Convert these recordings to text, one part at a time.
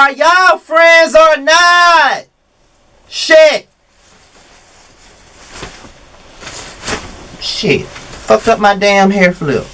Are y'all friends or not? Shit. Shit. Fucked up my damn hair flip.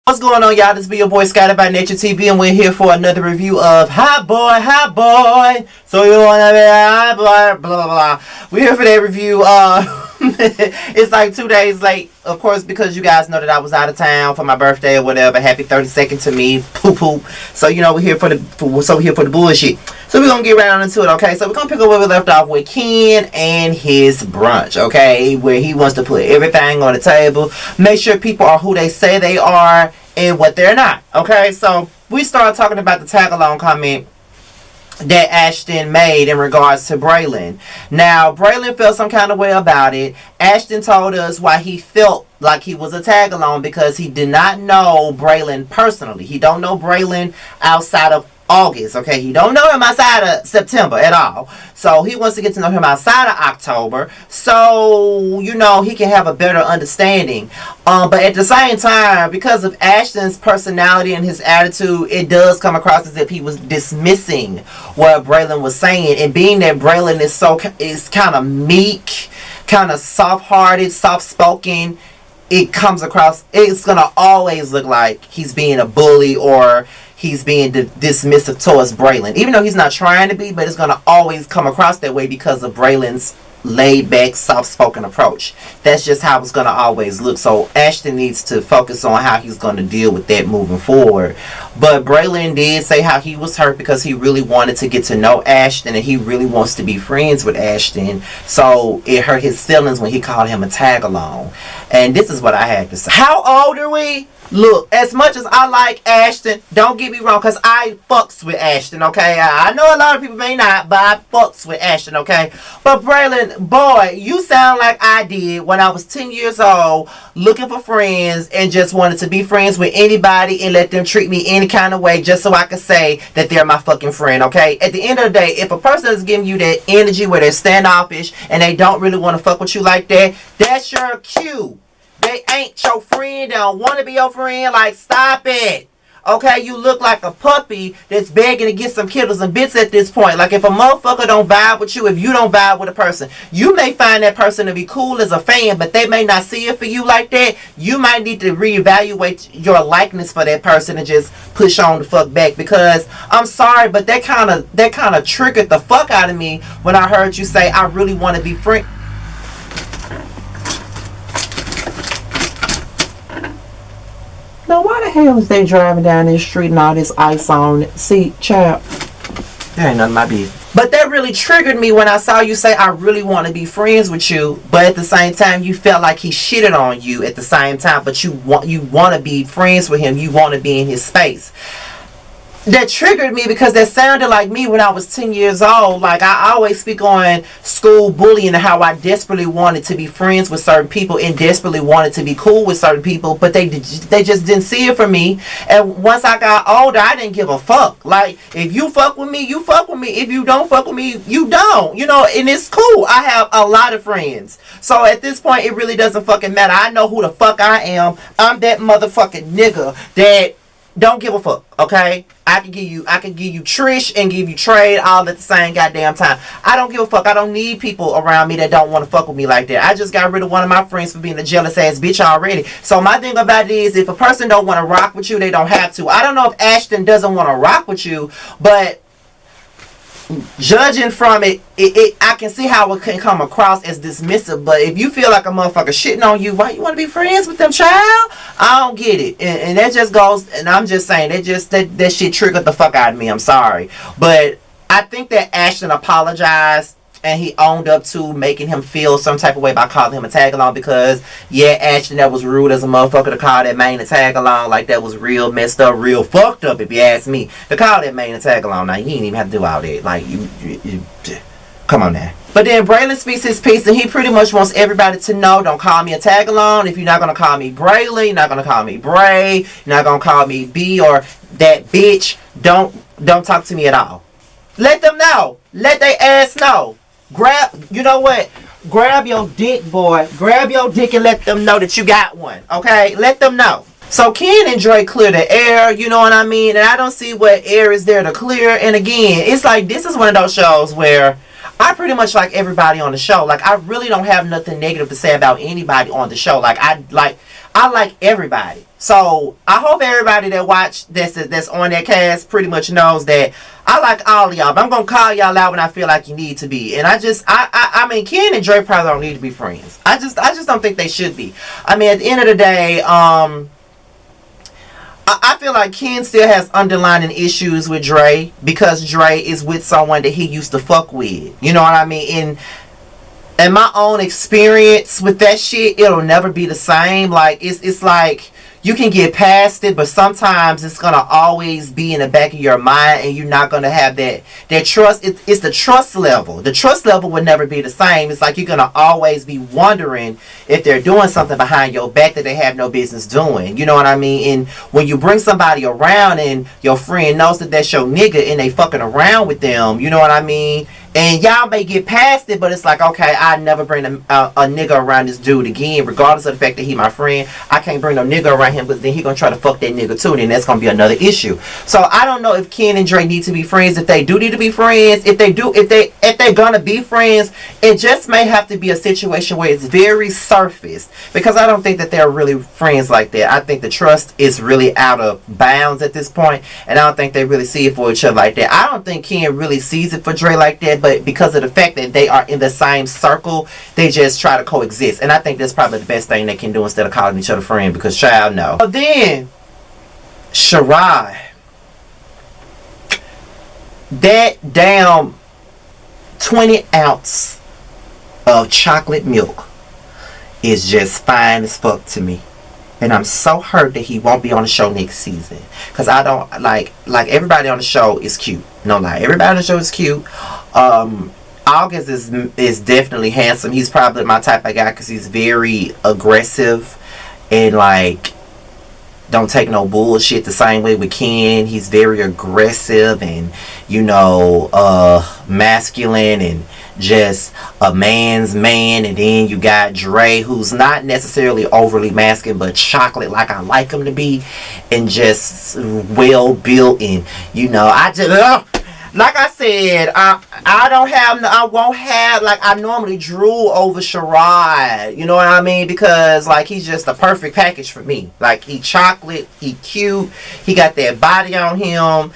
What's going on, y'all? This be your boy Scotty by Nature TV, and we're here for another review of Hot Boy. So you wanna be hot boy? Blah blah blah. We're here for that review. It's like 2 days late, of course, because you guys know that I was out of town for my birthday or whatever. Happy 32nd to me, poop. So you know we're here for the bullshit. So we're gonna get right on into it, okay? So we're gonna pick up where we left off with Ken and his brunch, okay? Where he wants to put everything on the table, make sure people are who they say they are and what they're not, okay? So we started talking about the tag-along comment that Ashton made in regards to Braylon. Now, Braylon felt some kind of way about it. Ashton told us why he felt like he was a tag-along, because he did not know Braylon personally. He don't know Braylon outside of August, okay? He don't know him outside of September at all. So he wants to get to know him outside of October, so you know he can have a better understanding. But at the same time, because of Ashton's personality and his attitude, it does come across as if he was dismissing what Braylon was saying. And being that Braylon is kind of meek, kind of soft-hearted, soft-spoken, it comes across, it's gonna always look like he's being a bully or he's being dismissive towards Braylon, even though he's not trying to be. But it's gonna always come across that way because of Braylon's laid-back, soft-spoken approach. That's just how it's gonna always look. So Ashton needs to focus on how he's gonna deal with that moving forward. But Braylon did say how he was hurt because he really wanted to get to know Ashton and he really wants to be friends with Ashton. So it hurt his feelings when he called him a tag-along. And this is what I had to say. How old are we? Look, as much as I like Ashton, don't get me wrong, because I fucks with Ashton, okay? I know a lot of people may not, but I fucks with Ashton, okay? But Braylon, boy, you sound like I did when I was 10 years old, looking for friends and just wanted to be friends with anybody and let them treat me any kind of way just so I could say that they're my fucking friend, okay? At the end of the day, if a person is giving you that energy where they're standoffish and they don't really want to fuck with you like that, that's your cue. They ain't your friend. They don't want to be your friend. Like, stop it. Okay, you look like a puppy that's begging to get some kittles and bits at this point. Like, if a motherfucker don't vibe with you, if you don't vibe with a person, you may find that person to be cool as a fan, but they may not see it for you like that. You might need to reevaluate your likeness for that person and just push on the fuck back. Because I'm sorry, but that kind of triggered the fuck out of me when I heard you say, I really want to be friends. Now, why the hell is they driving down this street and all this ice on it? See, child, that ain't none of my business. But that really triggered me when I saw you say, I really want to be friends with you. But at the same time, you felt like he shitted on you at the same time. But you want to be friends with him. You want to be in his space. That triggered me because that sounded like me when I was 10 years old. Like, I always speak on school bullying and how I desperately wanted to be friends with certain people and desperately wanted to be cool with certain people, but they just didn't see it for me. And once I got older, I didn't give a fuck. Like, if you fuck with me, you fuck with me. If you don't fuck with me, you don't. You know, and it's cool. I have a lot of friends. So at this point, it really doesn't fucking matter. I know who the fuck I am. I'm that motherfucking nigga that don't give a fuck, okay? I can give you Trish and give you Trade all at the same goddamn time. I don't give a fuck. I don't need people around me that don't want to fuck with me like that. I just got rid of one of my friends for being a jealous ass bitch already. So my thing about it is, if a person don't want to rock with you, they don't have to. I don't know if Ashton doesn't want to rock with you, but judging from it, I can see how it can come across as dismissive. But if you feel like a motherfucker shitting on you, why you want to be friends with them, child? I don't get it. And that just goes, and I'm just saying, that shit triggered the fuck out of me. I'm sorry. But I think that Ashton apologized and he owned up to making him feel some type of way by calling him a tag-along, because, yeah, Ashton, that was rude as a motherfucker to call that man a tag-along. Like, that was real messed up, real fucked up, if you ask me. To call that man a tag-along, now, you ain't even have to do all that. Like, you come on now. But then Braylon speaks his piece, and he pretty much wants everybody to know, don't call me a tag along. If you're not going to call me Braylon, you're not going to call me Bray, you're not going to call me B or that bitch, don't talk to me at all. Let them know. Let they ass know. You know what? Grab your dick, boy. Grab your dick and let them know that you got one. Okay? Let them know. So Ken and Dre clear the air, you know what I mean? And I don't see what air is there to clear. And again, it's like this is one of those shows where I pretty much like everybody on the show. Like, I really don't have nothing negative to say about anybody on the show. Like, I like everybody. So I hope everybody that watch that's on that cast pretty much knows that I like all of y'all. But I'm gonna call y'all out when I feel like you need to be. And I mean, Ken and Dre probably don't need to be friends. I just don't think they should be. I mean, at the end of the day, I feel like Ken still has underlying issues with Dre because Dre is with someone that he used to fuck with. You know what I mean? In my own experience with that shit, it'll never be the same. Like, it's like you can get past it, but sometimes it's gonna always be in the back of your mind, and you're not gonna have that trust. It's the trust level. The trust level will never be the same. It's like you're gonna always be wondering if they're doing something behind your back that they have no business doing. You know what I mean? And when you bring somebody around and your friend knows that that's your nigga and they fucking around with them, you know what I mean? And y'all may get past it, but it's like, okay, I never bring a nigga around this dude again, regardless of the fact that he my friend. I can't bring no nigga around him, but then he gonna try to fuck that nigga too, and then that's gonna be another issue. So I don't know if Ken and Dre need to be friends. If they do need to be friends, if they're gonna be friends, it just may have to be a situation where it's very surface, because I don't think that they're really friends like that. I think the trust is really out of bounds at this point, and I don't think they really see it for each other like that. I don't think Ken really sees it for Dre like that, but because of the fact that they are in the same circle, they just try to coexist. And I think that's probably the best thing they can do instead of calling each other friend, because child, no. But then, Sherrod, that damn 20 ounce of chocolate milk is just fine as fuck to me. And I'm so hurt that he won't be on the show next season. Because I don't, like everybody on the show is cute. No lie. Everybody on the show is cute. August is definitely handsome. He's probably my type of guy because he's very aggressive. And, like, don't take no bullshit the same way with Ken. He's very aggressive and, you know, masculine and just a man's man. And then you got Dre, who's not necessarily overly masculine, but chocolate like I like him to be, and just well built. And, you know, I just like I said, I won't have, like, I normally drool over Sherrod, you know what I mean, because, like, he's just a perfect package for me. Like, he chocolate, he cute, he got that body on him.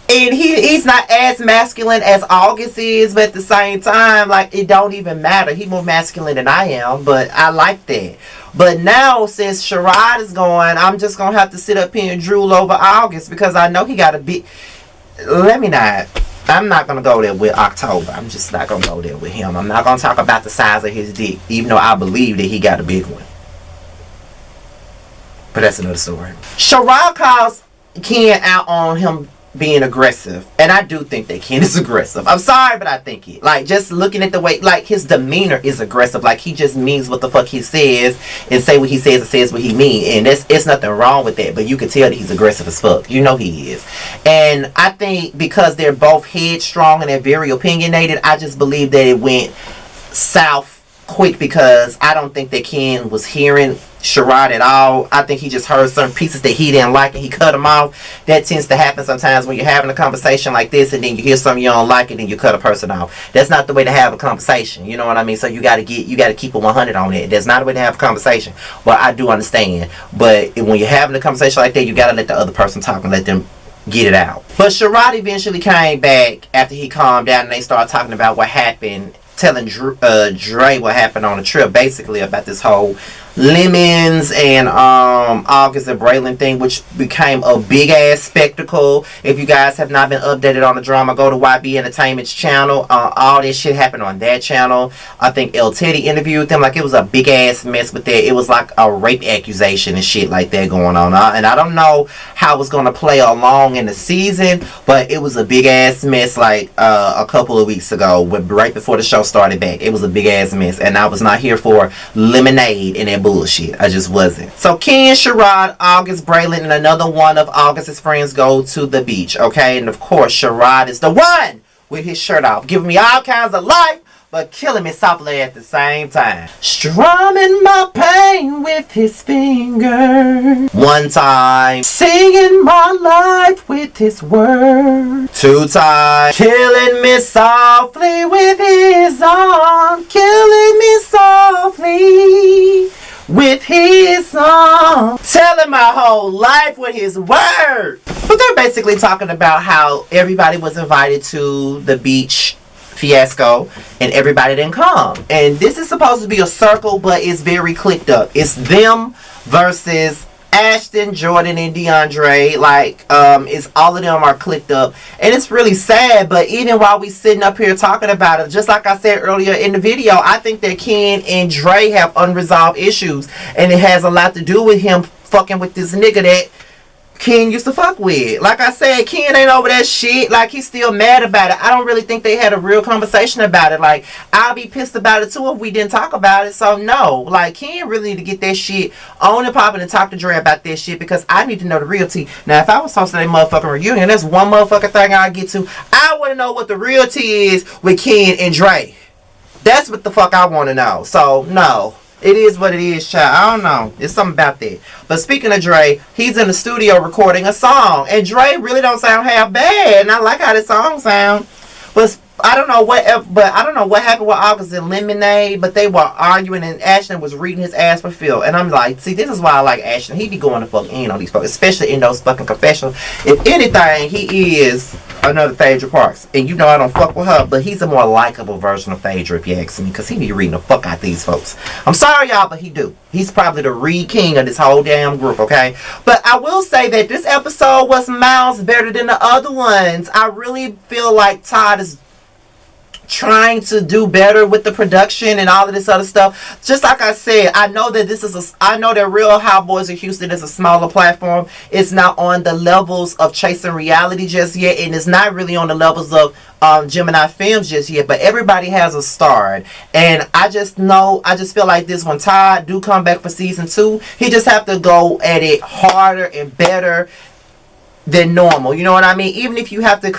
And he's not as masculine as August is, but at the same time, like, it don't even matter. He's more masculine than I am, but I like that. But now, since Sherrod is going, I'm just going to have to sit up here and drool over August, because I know he got a big... I'm not going to go there with October. I'm just not going to go there with him. I'm not going to talk about the size of his dick, even though I believe that he got a big one. But that's another story. Sherrod calls Ken out on him being aggressive, and I do think that Ken is aggressive. I'm sorry, but I think it. Like, just looking at the way, like, his demeanor is aggressive. Like, he just means what the fuck he says, and say what he says and says what he means, and it's nothing wrong with that, but you can tell that he's aggressive as fuck. You know he is. And I think because they're both headstrong and they're very opinionated, I just believe that it went south quick, because I don't think that Ken was hearing Sherrod at all. I think he just heard certain pieces that he didn't like and he cut them off. That tends to happen sometimes when you're having a conversation like this, and then you hear something you don't like and then you cut a person off. That's not the way to have a conversation, you know what I mean? So you gotta keep it 100 on it. That's not a way to have a conversation. Well, I do understand, but when you're having a conversation like that, you gotta let the other person talk and let them get it out. But Sherrod eventually came back after he calmed down, and they started talking about what happened, telling Dre what happened on the trip, basically about this whole Lemons and August and Braylon thing, which became a big ass spectacle. If you guys have not been updated on the drama, go to YB Entertainment's channel. All this shit happened on that channel. I think El Teddy interviewed them. Like, it was a big ass mess with that. It was like a rape accusation and shit like that going on. And I don't know how it's gonna play along in the season, but it was a big ass mess like a couple of weeks ago, right before the show started back. It was a big ass mess, and I was not here for lemonade and that bullshit. I just wasn't. So Ken, Sherrod, August, Braylon, and another one of August's friends go to the beach, okay? And of course, Sherrod is the one with his shirt off, giving me all kinds of life, but killing me softly at the same time. Strumming my pain with his finger. One time, singing my life with his word. Two times, killing me softly with his arm. Killing me softly with his song, telling my whole life with his word. But they're basically talking about how everybody was invited to the beach fiasco and everybody didn't come. And this is supposed to be a circle, but it's very clicked up. It's them versus Ashton, Jordan, and DeAndre. Like, it's all of them are clicked up, and it's really sad. But even while we sitting up here talking about it, just like I said earlier in the video, I think that Ken and Dre have unresolved issues, and it has a lot to do with him fucking with this nigga that Ken used to fuck with. Like I said, Ken ain't over that shit. Like, he's still mad about it. I don't really think they had a real conversation about it. Like, I'll be pissed about it too if we didn't talk about it. So no, like, Ken really need to get that shit on and popping and talk to Dre about that shit, because I need to know the real tea. Now, if I was hosting a motherfucking reunion, that's one motherfucking thing I get to. I want to know what the real tea is with Ken and Dre. That's what the fuck I want to know. So no. It is what it is, child. I don't know. It's something about that. But speaking of Dre, he's in the studio recording a song. And Dre really don't sound half bad. And I like how this song sounds. But I don't know what happened with August and Lemonade, but they were arguing and Ashton was reading his ass for Phil. And I'm like, see, this is why I like Ashton. He be going to fuck in on these folks, especially in those fucking confessionals. If anything, he is another Phaedra Parks. And you know I don't fuck with her, but he's a more likable version of Phaedra, if you ask me, because he be reading the fuck out these folks. I'm sorry, y'all, but he do. He's probably the Reed King of this whole damn group, okay? But I will say that this episode was miles better than the other ones. I really feel like Todd is trying to do better with the production and all of this other stuff. Just like I said, I know that I know that Real Housewives of Houston is a smaller platform. It's not on the levels of Chasing Reality just yet, and it's not really on the levels of Gemini Films just yet, but everybody has a start. And I just feel like this one, Todd do come back for season 2, he just have to go at it harder and better than normal. You know what I mean? Even if you have to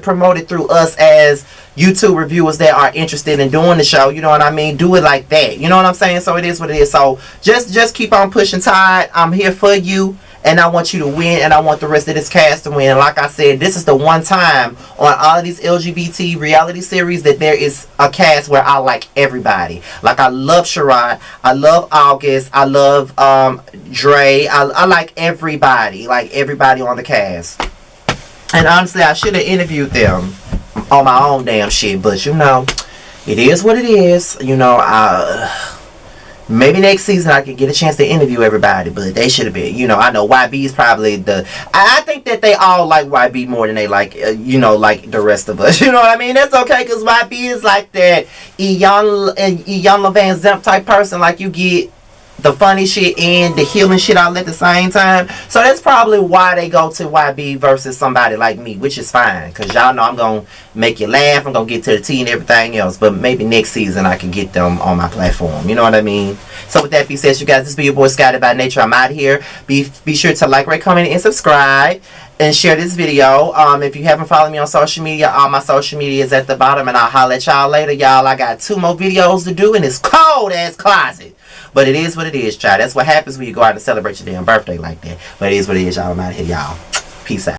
promote it through us as YouTube reviewers that are interested in doing the show, you know what I mean? Do it like that. You know what I'm saying? So it is what it is. So just keep on pushing, Todd. I'm here for you, and I want you to win, and I want the rest of this cast to win. And like I said, this is the one time on all of these LGBT reality series that there is a cast where I like everybody. Like, I love Sherrod, I love August, I love Dre, I like everybody. Like, everybody on the cast. And honestly, I should have interviewed them on my own damn shit. But, you know, it is what it is. You know, maybe next season I can get a chance to interview everybody. But they should have been. You know, I know YB is probably I think that they all like YB more than they like, you know, like the rest of us. You know what I mean? That's okay, because YB is like that Iyanla Van Zant type person. Like, you get the funny shit and the healing shit all at the same time. So that's probably why they go to YB versus somebody like me, which is fine, because y'all know I'm going to make you laugh, I'm going to get to the tea and everything else. But maybe next season I can get them on my platform. You know what I mean? So with that being said, you guys, this be your boy Scotty by Nature. I'm out of here. Be sure to like, rate, comment, and subscribe. And share this video. If you haven't followed me on social media, all my social media is at the bottom. And I'll holler at y'all later. Y'all, I got 2 more videos to do in this cold ass closet. But it is what it is, child. That's what happens when you go out and celebrate your damn birthday like that. But it is what it is, y'all. I'm out of here, y'all. Peace out.